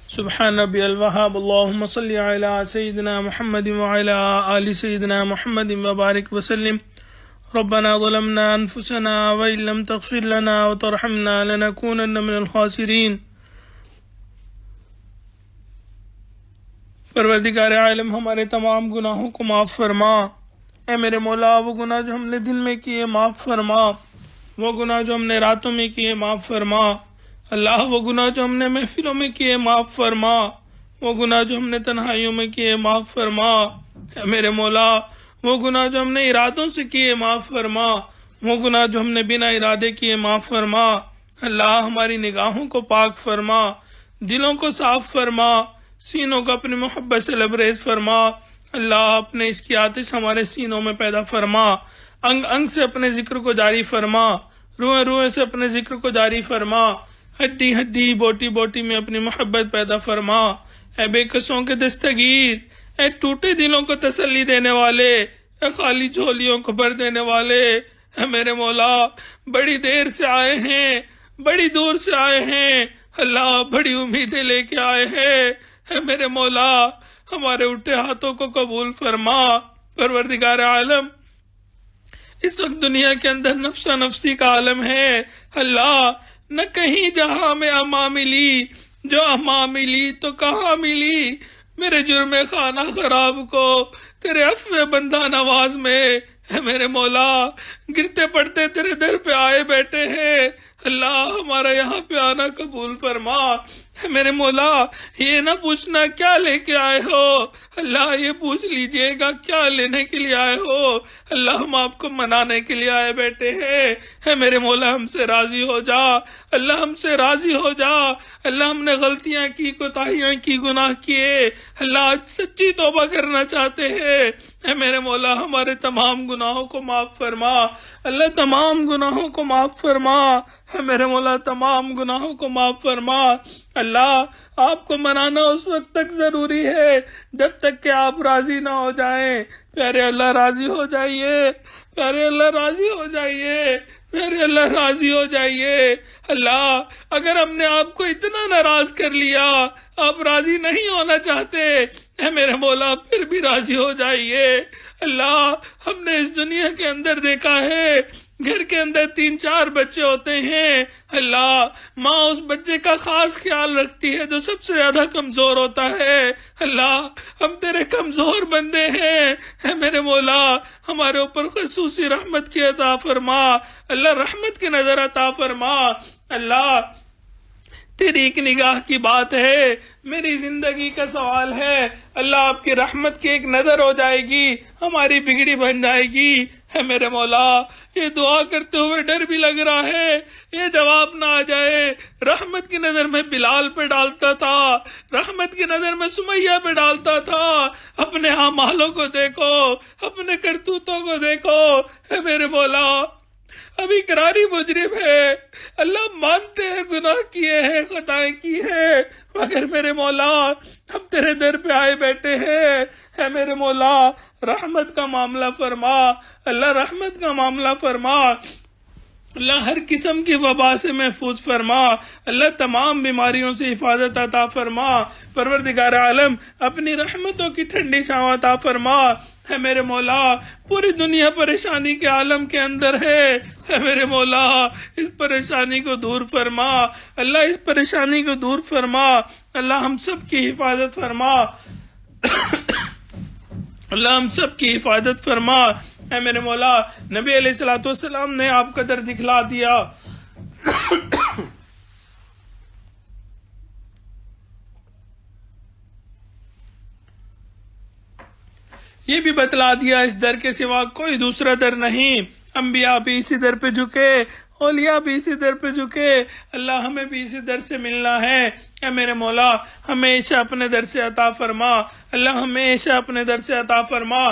سبحان ربی الوہاب اللہم صلی علی سیدنا محمد وعلی آل سیدنا محمد وبارک وسلم. ربنا ظلمنا انفسنا وإن لم تغفر لنا وترحمنا لنكونن من الخاسرین. پروردگار عالم ہمارے تمام گناہوں کو معاف فرما. اے میرے مولا، وہ گناہ جو ہم نے دن میں کیے معاف فرما، وہ گناہ جو ہم نے راتوں میں کیے معاف فرما. اللہ وہ گناہ جو ہم نے محفلوں میں کیے معاف فرما، وہ گناہ جو ہم نے تنہائیوں میں کیے معاف فرما. اے میرے مولا، وہ گناہ جو ہم نے ارادوں سے کیے معاف فرما، وہ گناہ جو ہم نے بنا ارادے کیے معاف فرما. اللہ ہماری نگاہوں کو پاک فرما، دلوں کو صاف فرما، سینوں کو اپنی محبت سے لبریز فرما. اللہ اپنے اس کی آتش ہمارے سینوں میں پیدا فرما، انگ انگ سے اپنے ذکر کو جاری فرما، روئے روئے سے اپنے ذکر کو جاری فرما، ہڈی ہڈی بوٹی بوٹی میں اپنی محبت پیدا فرما. اے بے کسوں کے دستگیر، اے ٹوٹے دلوں کو تسلی دینے والے، اے خالی جھولیوں کو بھر دینے والے، اے میرے مولا بڑی دیر سے آئے ہیں، بڑی دور سے آئے ہیں، اللہ بڑی امیدیں لے کے آئے ہیں. اے میرے مولا ہمارے اٹھے ہاتھوں کو قبول فرما. پروردگار عالم اس وقت دنیا کے اندر نفسا نفسی کا عالم ہے. اللہ نہ کہیں جہاں میں اما ملی، جو اما ملی تو کہاں ملی. میرے جرم خانہ خراب کو تیرے عفو بندہ نواز میں، اے میرے مولا گرتے پڑتے تیرے در پہ آئے بیٹھے ہیں. اللہ ہمارا یہاں پہ آنا قبول فرما. اے میرے مولا یہ نہ پوچھنا کیا لے کے آئے ہو، اللہ یہ پوچھ لیجئے گا کیا لینے کے لیے آئے ہو. اللہ ہم آپ کو منانے کے لیے آئے بیٹھے ہیں. اے میرے مولا ہم سے راضی ہو جا، اللہ ہم سے راضی ہو جا. اللہ ہم نے غلطیاں کی، کوتاہیاں کی، گناہ کیے، اللہ آج سچی توبہ کرنا چاہتے ہیں. اے میرے مولا ہمارے تمام گناہوں کو معاف فرما. اللہ تمام گناہوں کو معاف فرما. اے میرے مولا تمام گناہوں کو معاف فرما. اللہ آپ کو منانا اس وقت تک ضروری ہے جب تک کہ آپ راضی نہ ہو جائیں. پیارے اللہ راضی ہو جائیے، پیارے اللہ راضی ہو جائیے، پیارے اللہ راضی ہو جائیے. اللہ اگر ہم نے آپ کو اتنا ناراض کر لیا، آپ راضی نہیں ہونا چاہتے، اے میرے مولا پھر بھی راضی ہو جائیے. اللہ ہم نے اس دنیا کے اندر دیکھا ہے گھر کے اندر 3-4 بچے ہوتے ہیں. اللہ ماں اس بچے کا خاص خیال رکھتی ہے جو سب سے زیادہ کمزور ہوتا ہے. اللہ ہم تیرے کمزور بندے ہیں، اے میرے مولا ہمارے اوپر خصوصی رحمت کی عطا فرما. اللہ رحمت کی نظر عطا فرما. اللہ تیری ایک نگاہ کی بات ہے، میری زندگی کا سوال ہے. اللہ آپ کی رحمت کی ایک نظر ہو جائے گی، ہماری بگڑی بن جائے گی. ہے میرے مولا یہ دعا کرتے ہوئے ڈر بھی لگ رہا ہے یہ جواب نہ آ جائے. رحمت کی نظر میں بلال پہ ڈالتا تھا، رحمت کی نظر میں سمیہ پہ ڈالتا تھا. اپنے اعمالوں کو دیکھو، اپنے کرتوتوں کو دیکھو. ہے میرے مولا ابھی اقراری مجرم ہے، اللہ مانتے ہیں گناہ کیے ہیں، خطائیں کی ہیں، مگر میرے مولا ہم تیرے در پہ آئے بیٹھے ہیں. ہے میرے مولا رحمت کا معاملہ فرما. اللہ رحمت کا معاملہ فرما. اللہ ہر قسم کی وبا سے محفوظ فرما. اللہ تمام بیماریوں سے حفاظت عطا فرما. پروردگار عالم اپنی رحمتوں کی ٹھنڈی چھاؤں عطا فرما. ہے میرے مولا پوری دنیا پریشانی کے عالم کے اندر ہے میرے مولا اس پریشانی کو دور فرما. اللہ اس پریشانی کو دور فرما. اللہ ہم سب کی حفاظت فرما. اللہ ہم سب کی حفاظت فرما. اے میرے مولا نبی علیہ الصلوۃ والسلام نے آپ کا در دکھلا دیا. یہ بھی بتلا دیا اس در کے سوا کوئی دوسرا در نہیں، انبیاء بھی اسی در پہ جھکے، اولیاء بھی اسی در پہ جھکے، اللہ ہمیں بھی اسی در سے ملنا ہے۔ اے میرے مولا ہمیشہ اپنے در سے عطا فرما، اللہ ہمیشہ اپنے در سے عطا فرما۔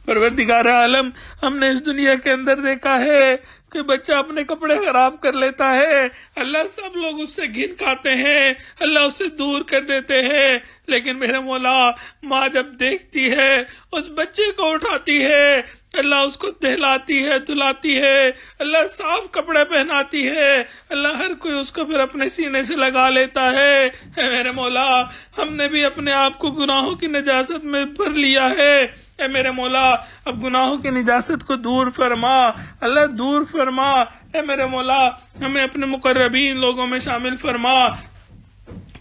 پروردگار عالم، ہم نے اس دنیا کے اندر دیکھا ہے کہ بچہ اپنے کپڑے خراب کر لیتا ہے، اللہ سب لوگ اس سے گھن کھاتے ہیں، اللہ اسے دور کر دیتے ہیں، لیکن میرے مولا ماں جب دیکھتی ہے اس بچے کو اٹھاتی ہے، اللہ اس کو نہلاتی ہے، دھلاتی ہے، اللہ صاف کپڑے پہناتی ہے، اللہ ہر کوئی اس کو پھر اپنے سینے سے لگا لیتا ہے۔ اے میرے مولا ہم نے بھی اپنے آپ کو گناہوں کی نجاست میں بھر لیا ہے، اے میرے مولا اب گناہوں کی نجاست کو دور فرما، اللہ دور فرما۔ اے میرے مولا ہمیں اپنے مقربین لوگوں میں شامل فرما۔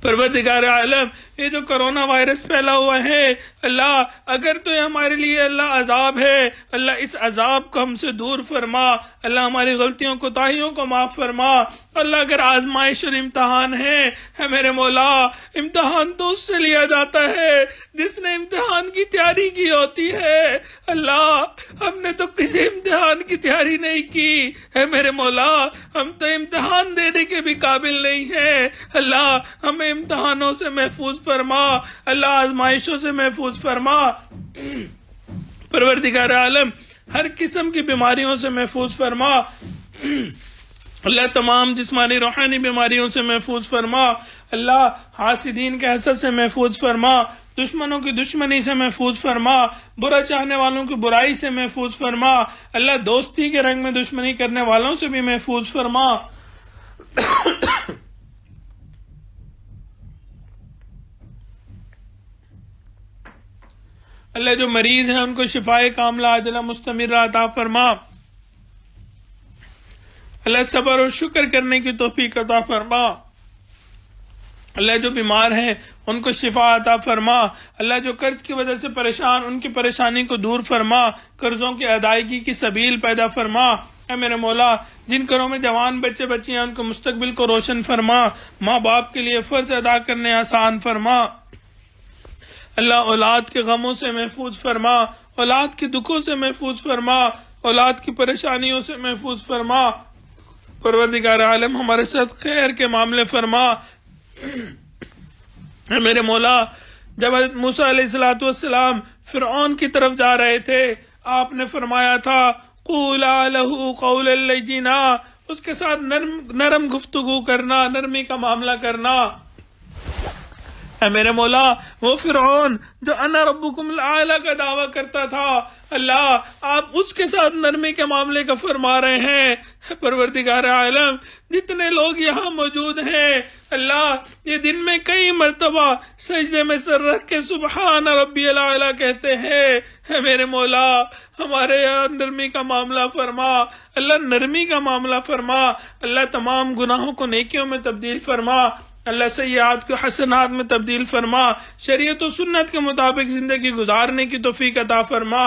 پروردگار عالم یہ جو کرونا وائرس پھیلا ہوا ہے اللہ، اگر تو یہ ہمارے لیے اللہ عذاب ہے، اللہ اس عذاب کو ہم سے دور فرما، اللہ ہماری غلطیوں کوتاہیوں کو معاف فرما۔ اللہ اگر آزمائش اور امتحان ہے میرے مولا، امتحان تو اس سے لیا جاتا ہے جس نے امتحان کی تیاری کی ہوتی ہے، اللہ ہم نے تو کسی امتحان کی تیاری نہیں کی، اے میرے مولا ہم تو امتحان دینے کے بھی قابل نہیں ہیں، اللہ ہمیں امتحانوں سے محفوظ فرما، اللہ آزمائشوں سے محفوظ فرما۔ پروردگار عالم ہر قسم کی بیماریوں سے محفوظ فرما، اللہ تمام جسمانی روحانی بیماریوں سے محفوظ فرما، اللہ حاسدین کے حسد سے محفوظ فرما، دشمنوں کی دشمنی سے محفوظ فرما، برا چاہنے والوں کی برائی سے محفوظ فرما، اللہ دوستی کے رنگ میں دشمنی کرنے والوں سے بھی محفوظ فرما۔ اللہ جو مریض ہیں ان کو شفائے کاملہ عاجلہ مستمرہ عطا فرما، اللہ صبر اور شکر کرنے کی توفیق عطا فرما، اللہ جو بیمار ہیں ان کو شفا عطا فرما، اللہ جو قرض کی وجہ سے پریشان ان کی پریشانی کو دور فرما، قرضوں کی ادائیگی کی سبیل پیدا فرما۔ اے میرے مولا جن گھروں میں جوان بچے بچیاں ان کو مستقبل کو روشن فرما، ماں باپ کے لیے فرض ادا کرنے آسان فرما، اللہ اولاد کے غموں سے محفوظ فرما، اولاد کے دکھوں سے محفوظ فرما، اولاد کی پریشانیوں سے محفوظ فرما۔ پروردگار عالم ہمارے ساتھ خیر کے معاملے فرما۔ اے میرے مولا جب حضرت موسیٰ علیہ السلام فرعون کی طرف جا رہے تھے آپ نے فرمایا تھا قولا لہ قولا لینا، اس کے ساتھ نرم گفتگو کرنا، نرمی کا معاملہ کرنا۔ اے میرے مولا وہ فرعون جو انا ربکم الاعلی کا دعویٰ کرتا تھا، اللہ آپ اس کے ساتھ نرمی کے معاملے کا فرما رہے ہیں۔ پروردگار عالم جتنے لوگ یہاں موجود ہیں اللہ یہ دن میں کئی مرتبہ سجدے میں سر رکھ کے سبحان ربی الاعلی کہتے ہیں، اے میرے مولا ہمارے یہاں نرمی کا معاملہ فرما، اللہ نرمی کا معاملہ فرما، اللہ تمام گناہوں کو نیکیوں میں تبدیل فرما، اللہ سیئات کو حسنات میں تبدیل فرما، شریعت و سنت کے مطابق زندگی گزارنے کی توفیق عطا فرما۔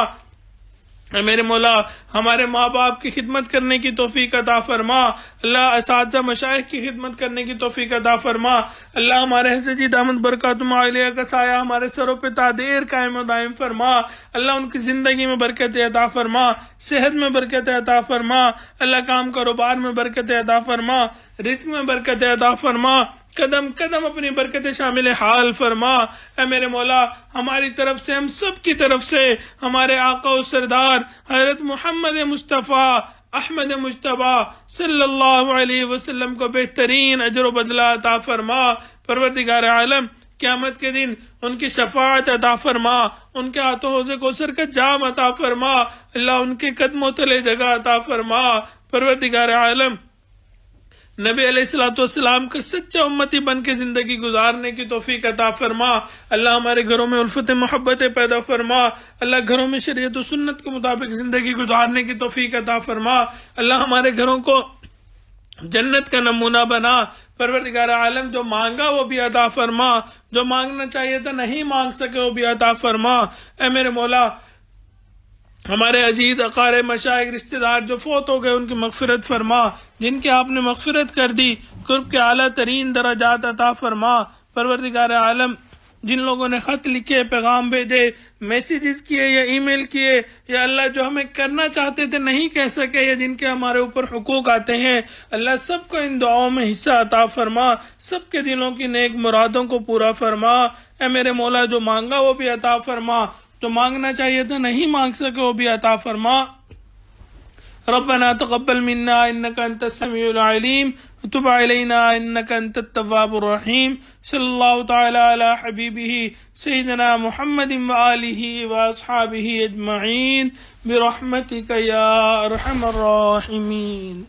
اے میرے مولا ہمارے ماں باپ کی خدمت کرنے کی توفیق عطا فرما، اللہ اساتذہ مشائخ کی خدمت کرنے کی توفیق عطا فرما، اللہ ہمارے حضرت جی دامت برکاتہم عالیہ کا سایہ ہمارے سروں پہ تا دیر قائم و دائم فرما، اللہ ان کی زندگی میں برکت عطا فرما، صحت میں برکت عطا فرما، اللہ کام کاروبار میں برکت عطا فرما، رزق میں برکت عطا فرما، قدم قدم اپنی برکت شامل حال فرما۔ اے میرے مولا ہماری طرف سے ہم سب کی طرف سے ہمارے آقا و سردار حضرت محمد مصطفیٰ احمد مجتبیٰ صلی اللہ علیہ وسلم کو بہترین اجر و بدلہ عطا فرما۔ پروردگار عالم قیامت کے دن ان کی شفاعت عطا فرما، ان کے ہاتھوں حوض کوثر کا جام عطا فرما، اللہ ان کے قدموں تلے جگہ عطا فرما۔ پروردگار عالم نبی علیہ السلام کا سچا امتی بن کے زندگی گزارنے کی توفیق عطا فرما، اللہ ہمارے گھروں میں الفت محبت پیدا فرما، اللہ گھروں میں شریعت و سنت کے مطابق زندگی گزارنے کی توفیق عطا فرما، اللہ ہمارے گھروں کو جنت کا نمونہ بنا۔ پروردگار عالم جو مانگا وہ بھی عطا فرما، جو مانگنا چاہیے تھا نہیں مانگ سکے وہ بھی عطا فرما۔ اے میرے مولا ہمارے عزیز اقارب مشائخ رشتہ دار جو فوت ہو گئے ان کی مغفرت فرما، جن کی آپ نے مغفرت کر دی قرب کے اعلیٰ ترین درجات عطا فرما۔ پروردگار عالم جن لوگوں نے خط لکھے، پیغام بھیجے، میسیجز کیے یا ای میل کیے، یا اللہ جو ہمیں کرنا چاہتے تھے نہیں کہہ سکے، یا جن کے ہمارے اوپر حقوق آتے ہیں، اللہ سب کو ان دعاؤں میں حصہ عطا فرما، سب کے دلوں کی نیک مرادوں کو پورا فرما۔ اے میرے مولا، جو مانگا وہ بھی عطا فرما، جو مانگنا چاہیے تھا نہیں مانگ سکے وہ بھی عطا فرما۔ ربنا تقبل منا انك انت السميع العليم وتب علينا انك انت التواب الرحيم، صلی اللہ تعالی علی حبیبہ سیدنا محمد وآلہ واصحابہ اجمعین برحمتک یا ارحم الراحمین۔